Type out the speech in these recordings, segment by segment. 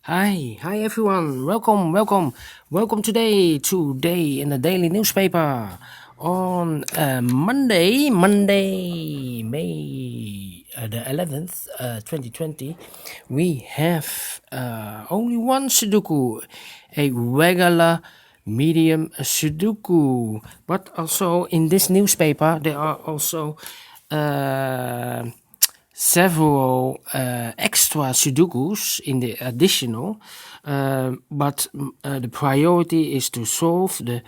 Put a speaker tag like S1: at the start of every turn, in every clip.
S1: Hi everyone. Welcome today in the daily newspaper on Monday, May the 11th, 2020. We have only one Sudoku, a regular medium Sudoku. But also in this newspaper, there are also several extra Sudokus in the additional, but the priority is to solve the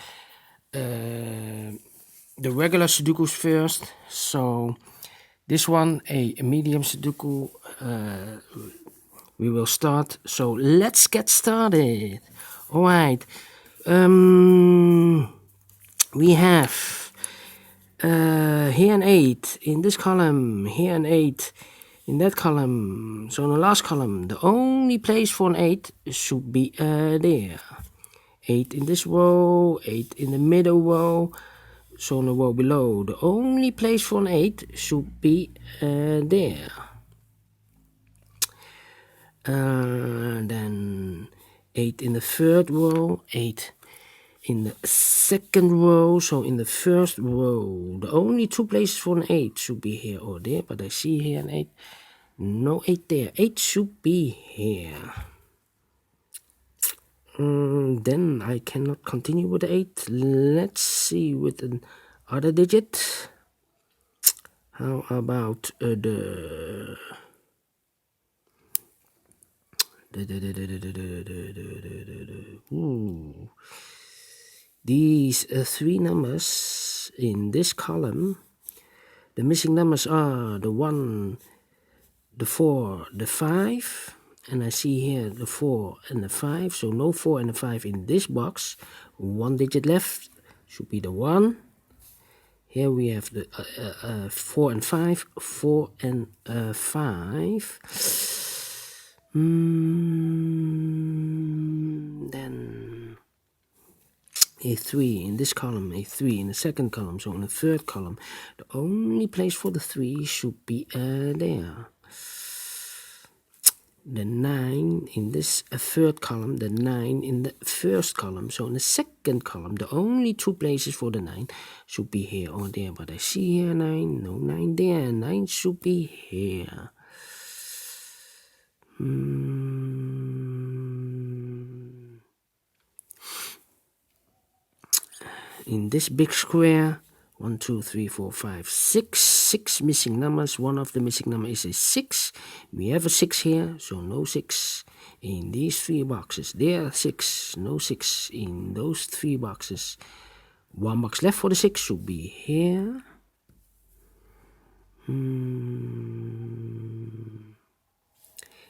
S1: regular Sudokus first. So this one, a medium Sudoku, we will start. So let's get started. All right. We have here an 8 in this column, here an 8 in that column. So in the last column, the only place for an 8 should be there. 8 in this row, 8 in the middle row. So in the row below, the only place for an 8 should be there. Then 8 in the third row, 8 in the second row. So in the first row, the only two places for an 8 should be here or there, but I see here an 8. No 8 there. 8 should be here. Then I cannot continue with the 8. Let's see with another digit. How about these three numbers in this column. The missing numbers are the 1, the 4, the 5, and I see here the 4 and the 5, so no 4 and the 5 in this box. One digit left should be the 1. Here we have the 4 and 5, 4 and 5. Then a 3 in this column, a 3 in the second column, so in the third column, the only place for the 3 should be there. The 9 in this third column, the 9 in the first column, so in the second column, the only two places for the 9 should be here or there, but I see here 9, no 9 there, 9 should be here. In this big square, 1, 2, 3, 4, 5, 6. 6 missing numbers. One of the missing numbers is a 6. We have a 6 here, so no 6 in these 3 boxes. There are 6, no 6 in those 3 boxes. One box left for the 6 should be here. In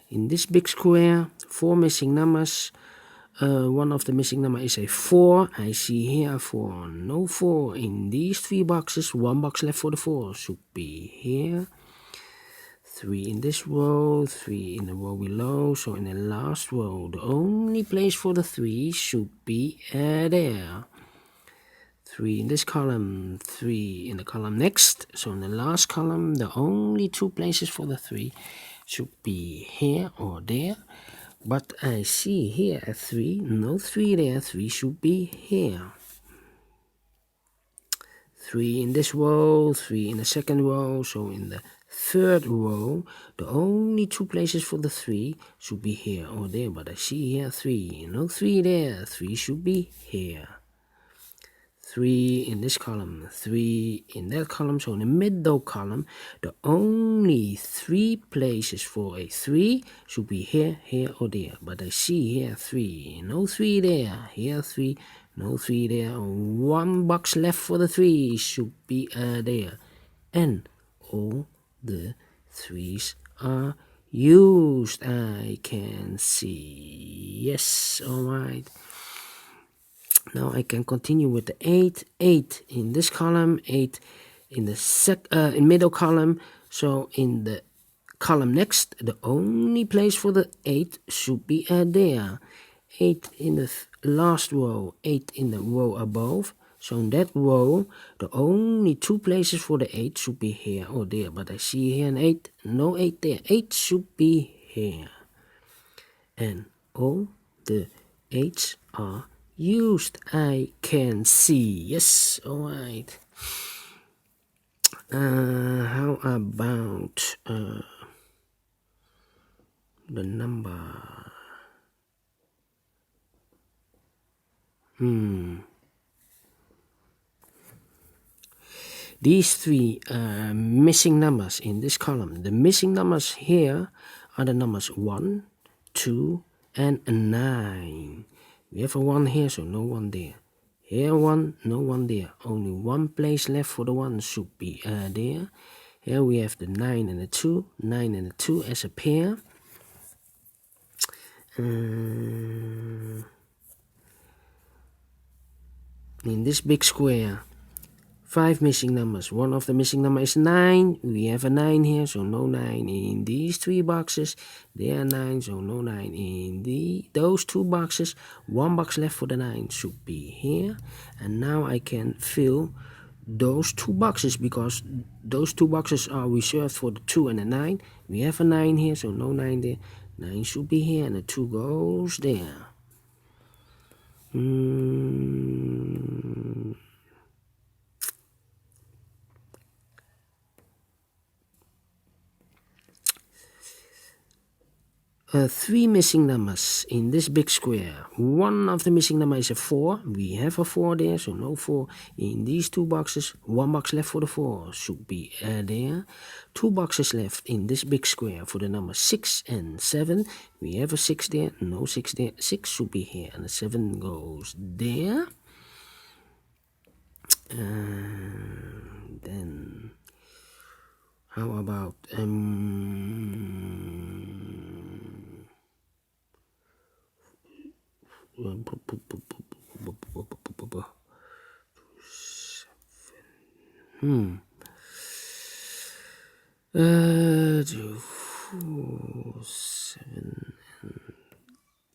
S1: this big square, 4 missing numbers. One of the missing number is a 4. I see here 4. No 4 in these 3 boxes. One box left for the 4 should be here. 3 in this row, 3 in the row below. So in the last row, the only place for the 3 should be there. 3 in this column, 3 in the column next. So in the last column, the only two places for the 3 should be here or there. But I see here a 3, no 3 there, 3 should be here. 3 in this row, 3 in the second row, so in the third row, the only two places for the 3 should be here or there, but I see here 3, no 3 there, 3 should be here. 3 in this column, 3 in that column, so in the middle column, the only 3 places for a 3 should be here, here or there. But I see here 3, no 3 there, here 3, no 3 there. One box left for the 3 should be there. And all the 3s are used, I can see. Yes, alright. Now I can continue with the 8. 8 in this column, 8 in the middle column. So in the column next, the only place for the 8 should be there. 8 in the last row, 8 in the row above. So in that row, the only two places for the 8 should be here or there. But I see here an 8, no 8 there. 8 should be here. And all the 8s are used. I can see. Yes, alright. How about the number? These 3 missing numbers in this column. The missing numbers here are the numbers 1, 2, and 9. We have a 1 here, so no 1 there. Here 1, no 1 there. Only 1 place left for the 1 should be there. Here we have the 9 and the 2, 9 and the 2 as a pair. In this big square, 5 missing numbers. One of the missing numbers is 9. We have a 9 here, so no 9 in these 3 boxes. There are 9, so no 9 in those 2 boxes. 1 box left for the 9 should be here. And now I can fill those 2 boxes because those 2 boxes are reserved for the 2 and the 9. We have a 9 here, so no 9 there. 9 should be here, and the 2 goes there. 3 missing numbers in this big square. One of the missing numbers is a 4. We have a 4 there, so no 4 in these 2 boxes. 1 box left for the 4 should be there. 2 boxes left in this big square for the numbers 6 and 7. We have a 6 there, no 6 there. 6 should be here, and the 7 goes there. Then how about 2, 4, 7,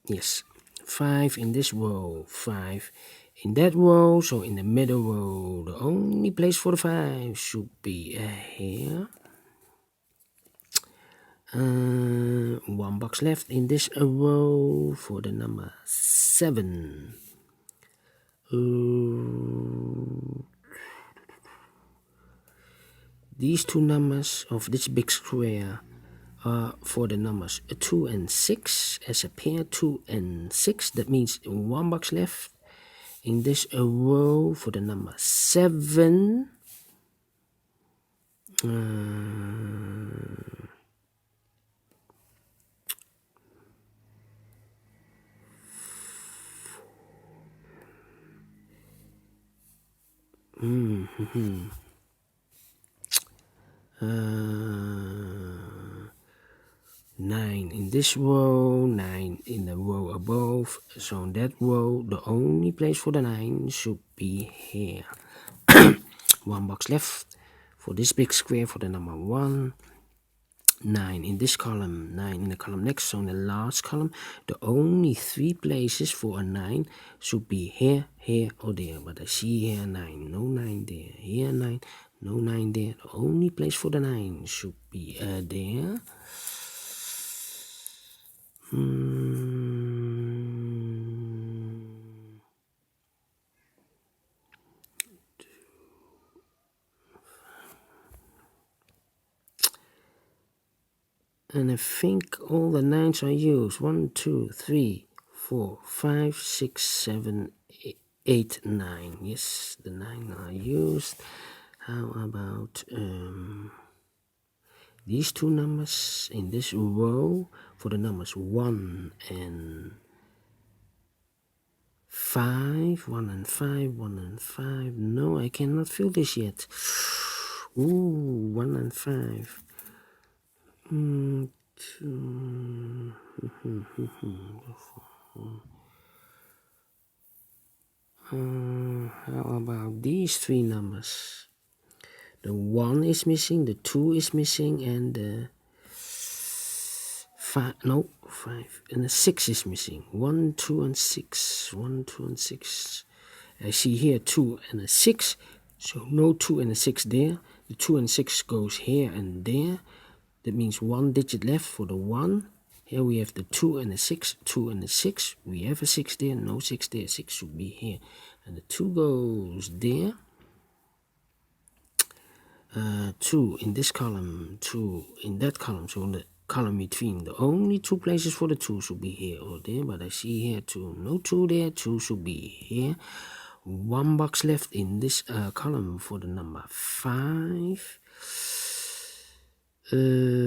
S1: yes, 5 in this row, 5 in that row, so in the middle row, the only place for the 5 should be here. 1 box left in this row for the number 7. These 2 numbers of this big square are for the numbers 2 and 6 as a pair. 2 and 6, that means 1 box left in this row for the number 7. Nine in this row, 9 in the row above, so in that row the only place for the 9 should be here. 1 box left for this big square for the number 1. 9 in this column, 9 in the column next, so in the last column the only 3 places for a 9 should be here, here, or there. But I see here 9, no 9 there. Here 9, no 9 there. The only place for the 9 should be there. And I think all the 9s are used. 1, 2, 3, 4, 5, 6, 7, 8, 9. Yes, the 9 are used. How about these 2 numbers in this row for the numbers 1 and 5. 1 and 5, 1 and 5. No, I cannot fill this yet. Ooh, 1 and 5. How about these 3 numbers? The 1 is missing, the 2 is missing, and the 5, and the 6 is missing. 1, 2, and 6. 1, 2, and 6. I see here 2 and a 6, so no 2 and a 6 there. The 2 and 6 goes here and there. That means 1 digit left for the 1 Here we have the 2 and the 6, 2 and the 6. We have a 6 there, no 6 there, 6 should be here. And the 2 goes there. 2 in this column, 2 in that column. So in the column between, the only 2 places for the 2 should be here or there. But I see here 2, no 2 there, 2 should be here. 1 box left in this column for the number 5. Then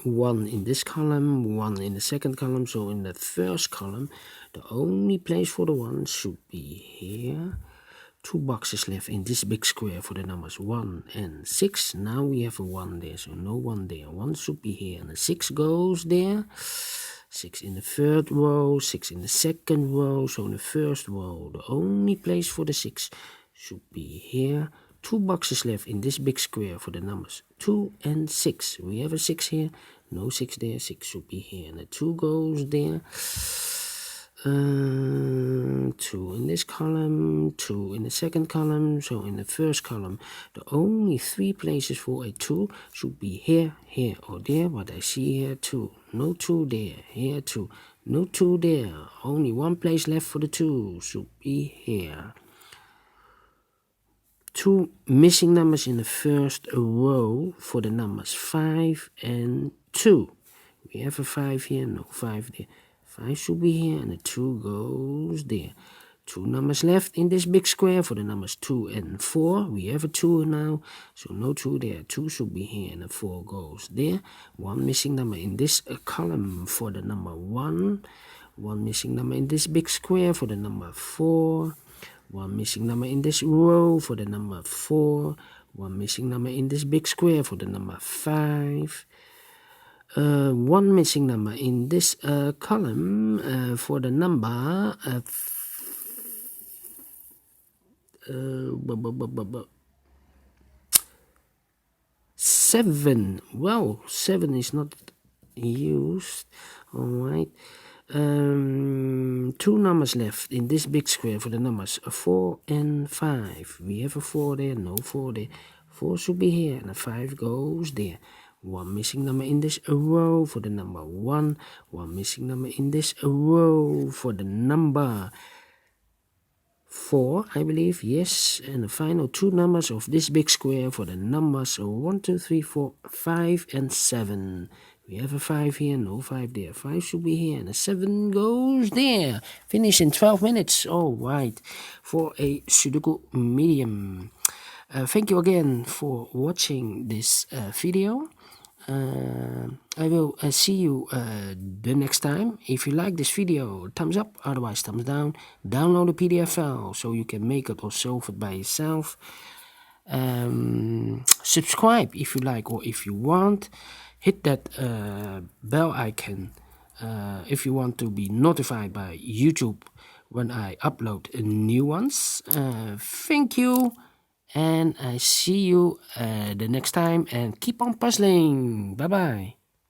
S1: 1 in this column, 1 in the second column. So in the first column, the only place for the 1 should be here. 2 boxes left in this big square for the numbers 1 and 6. Now we have a 1 there, so no 1 there. 1 should be here, and the 6 goes there. 6 in the third row, 6 in the second row. So in the first row, the only place for the 6 should be here. 2 boxes left in this big square for the numbers 2 and 6. We have a 6 here, no 6 there, 6 should be here, and the 2 goes there. 2 in this column, 2 in the second column. So in the first column, the only 3 places for a 2 should be here, here, or there. But I see here 2, no 2 there, here 2, no 2 there. Only 1 place left for the 2 should be here. 2 missing numbers in the first row for the numbers 5 and 2. We have a 5 here, no 5 there. 5 should be here, and the 2 goes there. 2 numbers left in this big square for the numbers 2 and 4. We have a 2 now, so no 2 there. 2 should be here, and the 4 goes there. 1 missing number in this column for the number 1. 1 missing number in this big square for the number 4. 1 missing number in this row for the number 4. 1 missing number in this big square for the number 5. 1 missing number in this column for the number 7. Well, 7 is not used. Alright. 2 numbers left in this big square for the numbers 4 and 5. We have a 4 there, no 4 there. 4 should be here, and a 5 goes there. 1 missing number in this row for the number 1. 1 missing number in this row for the number 4, I believe, yes. And the final 2 numbers of this big square for the numbers 1, 2, 3, 4, 5, and 7. We have a 5 here, no 5 there. 5 should be here, and a 7 goes there. Finish in 12 minutes. All right, for a Sudoku Medium. Thank you again for watching this video. I will see you the next time. If you like this video, thumbs up, otherwise thumbs down. Download the PDF file so you can make it or solve it by yourself. Subscribe if you like or if you want. Hit that bell icon if you want to be notified by YouTube when I upload new ones. Thank you, and I see you the next time, and keep on puzzling. Bye bye.